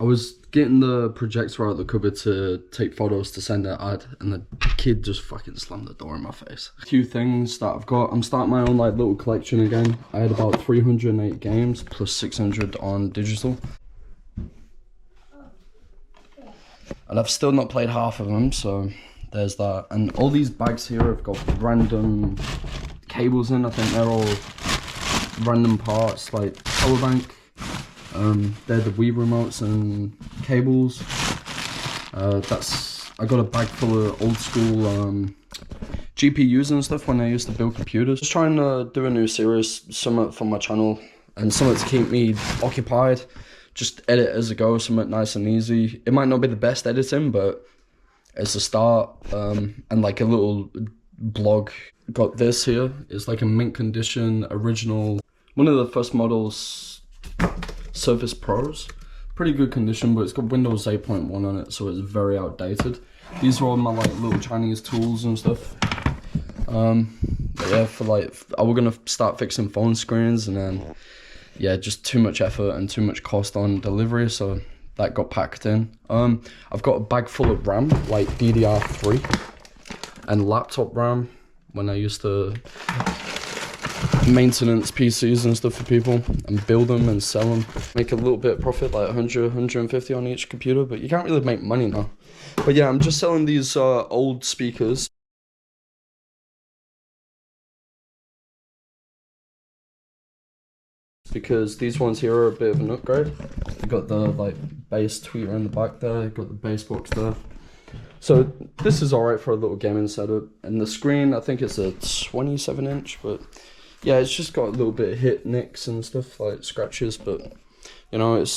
I was getting the projector out of the cupboard to take photos to send an ad, and the kid just fucking slammed the door in my face. A few things that I've got. I'm starting my own like little collection again. I had about 308 games plus 600 on digital. And I've still not played half of them, so there's that. And all these bags here have got random cables in. I think they're all random parts, like power bank. They're the Wii remotes and cables. I got a bag full of old school GPUs and stuff when I used to build computers. Just trying to do a new series, something for my channel and something to keep me occupied. Just edit as I go, something nice and easy. It might not be the best editing, but it's a start. And like a little blog. Got this here. It's like a mint condition original, one of the first models, Surface Pros. Pretty good condition, but it's got Windows 8.1 on it, so it's very outdated. These are all my like little Chinese tools and stuff. But yeah, for like, we're gonna start fixing phone screens, and then yeah, just too much effort and too much cost on delivery, so that got packed in. I've got a bag full of RAM, like DDR3, and laptop RAM when I used to maintenance PCs and stuff for people and build them and sell them. Make a little bit of profit, like 100, 150 on each computer, but you can't really make money now. But yeah, I'm just selling these old speakers. Because these ones here are a bit of an upgrade. You got the like bass tweeter in the back there, you got the bass box there. So this is alright for a little gaming setup. And the screen, I think it's a 27 inch, but yeah, it's just got a little bit of hit nicks and stuff, like scratches, but you know, it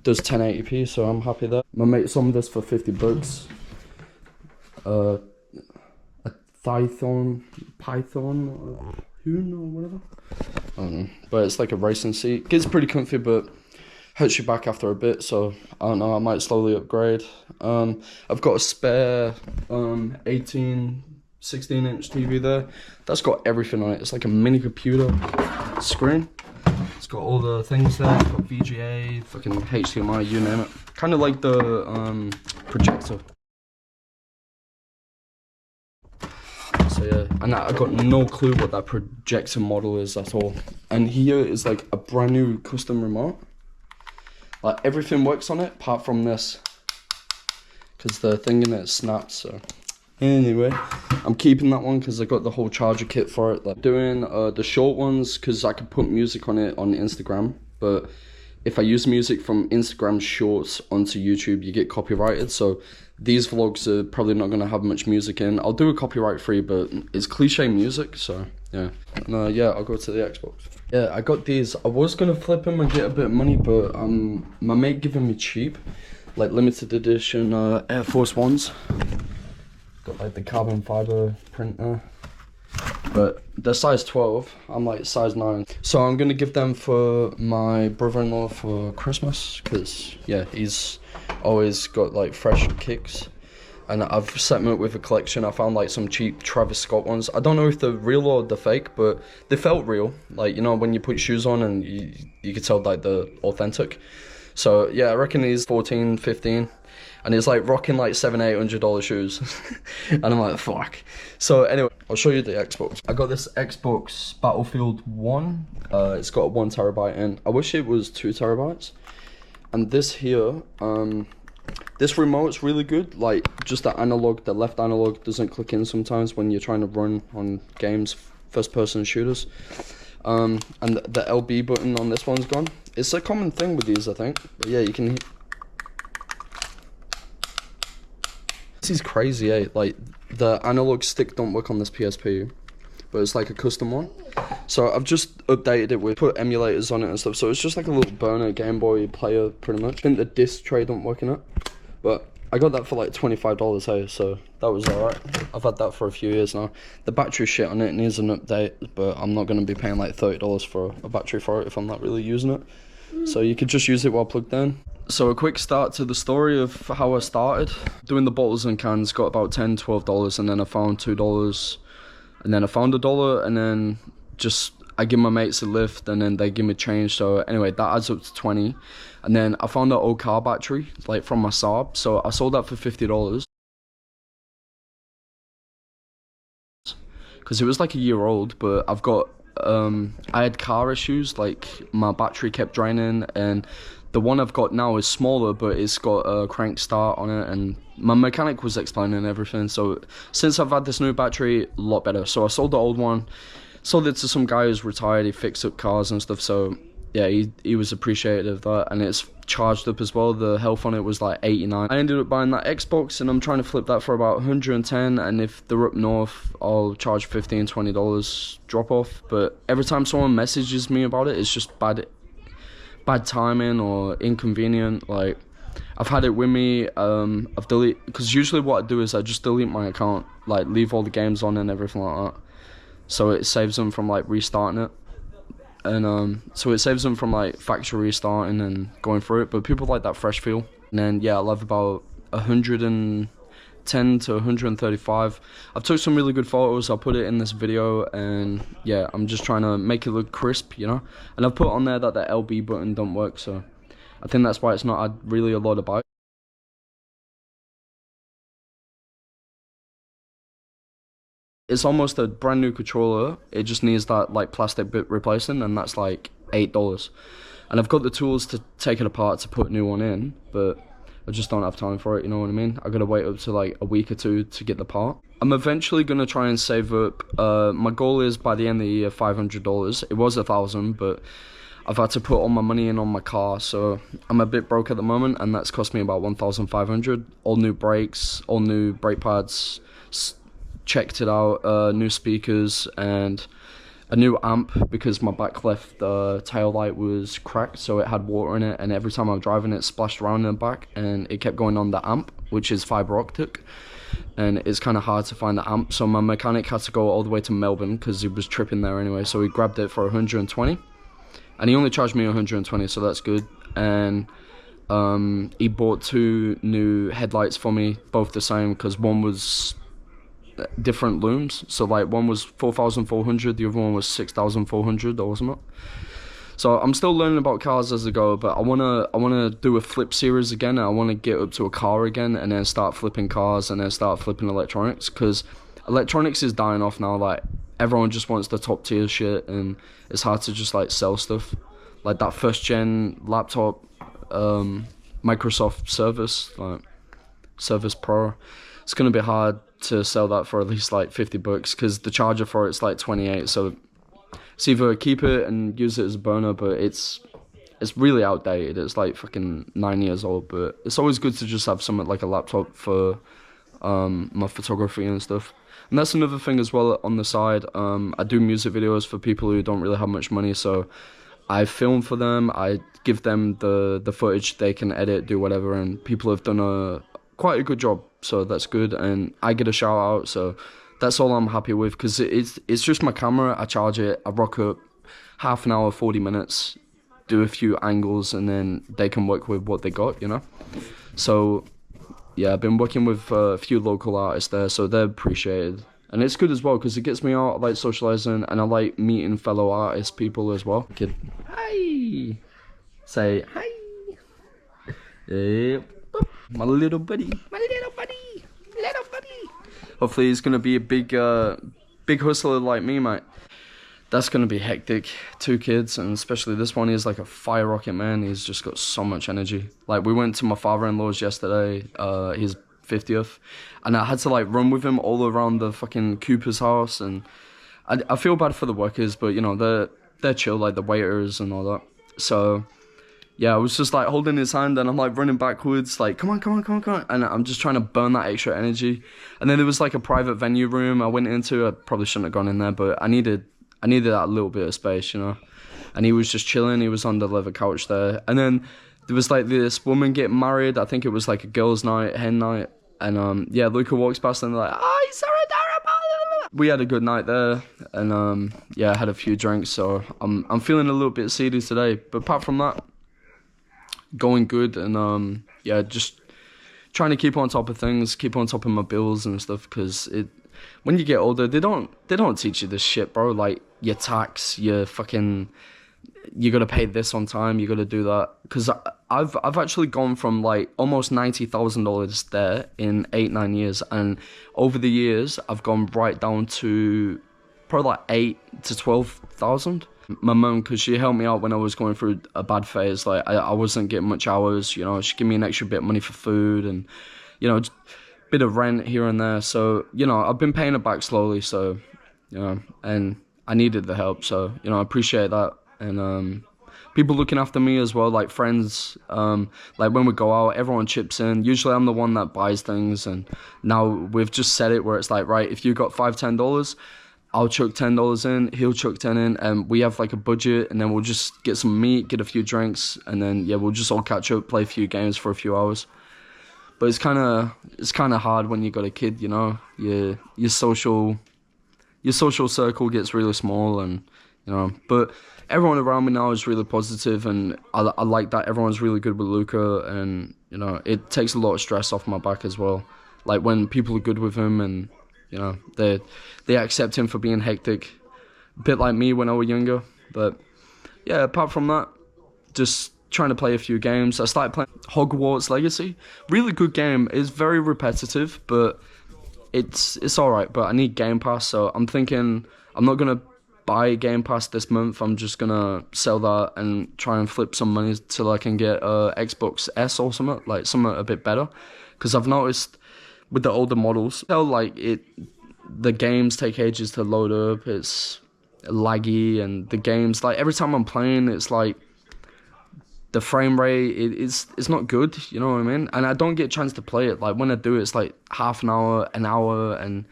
does 1080p, so I'm happy there. My mate sold this for 50 bucks. A Python, Hoon or whatever. I don't know, but it's like a racing seat. Gets pretty comfy, but hurts your back after a bit, so I don't know, I might slowly upgrade. I've got a spare 16 inch TV there. That's got everything on it. It's like a mini computer screen. It's got all the things there. It's got VGA, fucking HDMI, you name it. Kind of like the projector. So yeah, and I got no clue what that projector model is at all. And here is like a brand new custom remote. Like everything works on it apart from this, because the thing in it snapped. So anyway, I'm keeping that one because I got the whole charger kit for it. Like doing the short ones because I could put music on it on Instagram, but if I use music from Instagram shorts onto YouTube, you get copyrighted. So these vlogs are probably not going to have much music in. I'll do a copyright free, but it's cliche music, so yeah. And yeah, I'll go to the Xbox. Yeah, I got these. I was going to flip them and get a bit of money, but my mate giving me cheap, like limited edition Air Force Ones. Got like the carbon fiber printer. But they're size 12, I'm like size 9. So I'm gonna give them for my brother-in-law for Christmas, because yeah, he's always got like fresh kicks. And I've set him up with a collection. I found like some cheap Travis Scott ones. I don't know if they're real or they're fake, but they felt real. Like, you know, when you put shoes on and you could tell like they're authentic. So yeah, I reckon he's 14, 15. And it's like rocking like $700-800 shoes. And I'm like, fuck. So anyway, I'll show you the Xbox. I got this Xbox Battlefield 1. It's got 1 terabyte in. I wish it was 2 terabytes. And this here, this remote's really good. Like just the analog, the left analog doesn't click in sometimes when you're trying to run on games, first person shooters. And the LB button on this one's gone. It's a common thing with these, I think. But yeah, you can. This is crazy, eh? Like the analog stick don't work on this PSP, but it's like a custom one. So I've just updated it with put emulators on it and stuff. So it's just like a little burner Game Boy player, pretty much. I think the disc tray don't work in it, but I got that for like $25, hey. So that was alright. I've had that for a few years now. The battery shit on it needs an update, but I'm not gonna be paying like $30 for a battery for it if I'm not really using it. So you could just use it while plugged in. So a quick start to the story of how I started. Doing the bottles and cans, got about $10-12, and then I found $2, and then I found $1, and then just I give my mates a lift, and then they give me change. So anyway, that adds up to 20. And then I found an old car battery, like from my Saab. So I sold that for $50. Because it was like a year old, but I've got I had car issues, like my battery kept draining, and the one I've got now is smaller, but it's got a crank start on it, and my mechanic was explaining everything. So since I've had this new battery, a lot better. So I sold the old one, sold it to some guy who's retired. He fixed up cars and stuff, so yeah, he was appreciative of that, and it's charged up as well. The health on it was like 89. I ended up buying that Xbox, and I'm trying to flip that for about 110, and if they're up north, I'll charge $15-20 drop off. But every time someone messages me about it, it's just bad timing or inconvenient. Like, I've had it with me, I've deleted, because usually what I do is I just delete my account, like leave all the games on and everything like that, so it saves them from like restarting it. And so it saves them from like factory restarting and going through it. But people like that fresh feel. And then yeah, I have about 110 to 135. I've took some really good photos. I'll put it in this video, and yeah, I'm just trying to make it look crisp, you know. And I've put on there that the LB button don't work, so I think that's why it's not really a lot about. It's almost a brand new controller. It just needs that like plastic bit replacing, and that's like $8. And I've got the tools to take it apart to put a new one in, but I just don't have time for it, you know what I mean? I gotta wait up to like a week or two to get the part. I'm eventually gonna try and save up, my goal is by the end of the year $500. It was 1,000, but I've had to put all my money in on my car, so I'm a bit broke at the moment, and that's cost me about 1,500. All new brakes, all new brake pads, checked it out, new speakers, and a new amp, because my back left tail light was cracked, so it had water in it, and every time I was driving it splashed around in the back, and it kept going on the amp, which is fiber optic, and it's kind of hard to find the amp. So my mechanic had to go all the way to Melbourne because he was tripping there anyway, so he grabbed it for 120, and he only charged me 120, so that's good. And he bought 2 new headlights for me, both the same, because one was different looms, so like one was 4,400, the other one was 6,400 or something. So I'm still learning about cars as I go, but I wanna do a flip series again. I want to get up to a car again, and then start flipping cars, and then start flipping electronics, because electronics is dying off now. Like, everyone just wants the top tier shit, and it's hard to just like sell stuff like that first gen laptop, Microsoft Surface, like Surface Pro. It's gonna be hard to sell that for at least like $50, because the charger for it's like 28. So it's either keep it and use it as a burner, but it's really outdated. It's like fucking 9 years old. But it's always good to just have something like a laptop for my photography and stuff. And that's another thing as well on the side. I do music videos for people who don't really have much money, so I film for them. I give them the footage they can edit, do whatever, and people have done quite a good job, so that's good, and I get a shout out, so that's all I'm happy with, because it's just my camera. I charge it, I rock up, half an hour, 40 minutes, do a few angles, and then they can work with what they got, you know. So yeah, I've been working with a few local artists there, so they're appreciated, and it's good as well, because it gets me out. I like socializing, and I like meeting fellow artists, people as well. Kid, hi, say hi. Yep. My little buddy, little buddy. Hopefully he's gonna be a big hustler like me, mate. That's gonna be hectic. 2 kids, and especially this one, he's like a fire rocket, man. He's just got so much energy. Like, we went to my father-in-law's yesterday, his 50th, and I had to like run with him all around the fucking Cooper's house, and I feel bad for the workers, but you know, they're chill, like the waiters and all that. So yeah, I was just like holding his hand, and I'm like running backwards, like, come on. And I'm just trying to burn that extra energy. And then there was like a private venue room I went into. I probably shouldn't have gone in there, but I needed that little bit of space, you know. And he was just chilling. He was on the leather couch there. And then there was like this woman getting married. I think it was like a girls' night, hen night. And yeah, Luca walks past, and they're like, oh, he's so adorable. We had a good night there, and yeah, I had a few drinks, so I'm feeling a little bit seedy today. But apart from that, going good, and yeah, just trying to keep on top of things, keep on top of my bills and stuff, because when you get older, they don't teach you this shit, bro. Like, your tax, your fucking, you gotta pay this on time, you gotta do that. Because I've actually gone from like almost $90,000 there in 8-9 years, and over the years I've gone right down to probably like 8 to 12,000. My mum, because she helped me out when I was going through a bad phase, like I wasn't getting much hours, you know, she gave me an extra bit of money for food and, you know, just a bit of rent here and there. So, you know, I've been paying it back slowly, so, you know, and I needed the help, so, you know, I appreciate that. And people looking after me as well, like friends, like when we go out, everyone chips in. Usually I'm the one that buys things, and now we've just set it where it's like, right, if you got $5-10, I'll chuck $10 in, he'll chuck 10 in, and we have like a budget, and then we'll just get some meat, get a few drinks, and then yeah, we'll just all catch up, play a few games for a few hours. But it's kind of hard when you got a kid, you know. Your social circle gets really small, and you know. But everyone around me now is really positive, and I like that everyone's really good with Luca, and you know, it takes a lot of stress off my back as well. Like when people are good with him, and you know, they accept him for being hectic, a bit like me when I was younger. But yeah, apart from that, just trying to play a few games. I started playing Hogwarts Legacy. Really good game. It's very repetitive, but it's alright. But I need Game Pass, so I'm thinking I'm not gonna buy Game Pass this month. I'm just gonna sell that and try and flip some money till I can get Xbox S or something, like something a bit better. Because I've noticed with the older models, the games take ages to load up. It's laggy, and the games, like every time I'm playing, it's like the frame rate it's not good. You know what I mean? And I don't get a chance to play it. Like when I do, it's like half an hour, and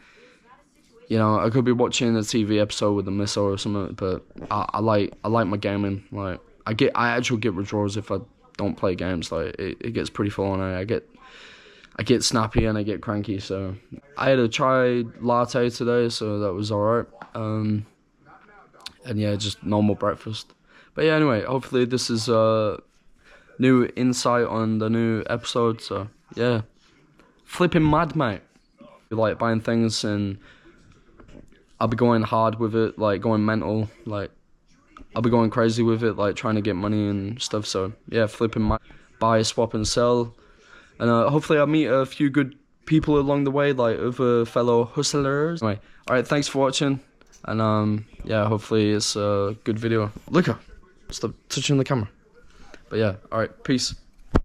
you know, I could be watching a TV episode with the missus or something. But I like my gaming. Like I actually get withdrawals if I don't play games. Like it gets pretty full on. I get snappy and I get cranky. So I had a chai latte today, so that was alright. And yeah, just normal breakfast. But yeah, anyway, hopefully this is new insight on the new episode. So yeah, flipping mad, mate. Like buying things, and I'll be going hard with it, like going mental, like I'll be going crazy with it, like trying to get money and stuff. So yeah, flipping mad, buy, swap and sell. And hopefully I'll meet a few good people along the way, like other fellow hustlers. Anyway, alright, thanks for watching. And yeah, hopefully it's a good video. Look, stop touching the camera. But yeah, alright, peace.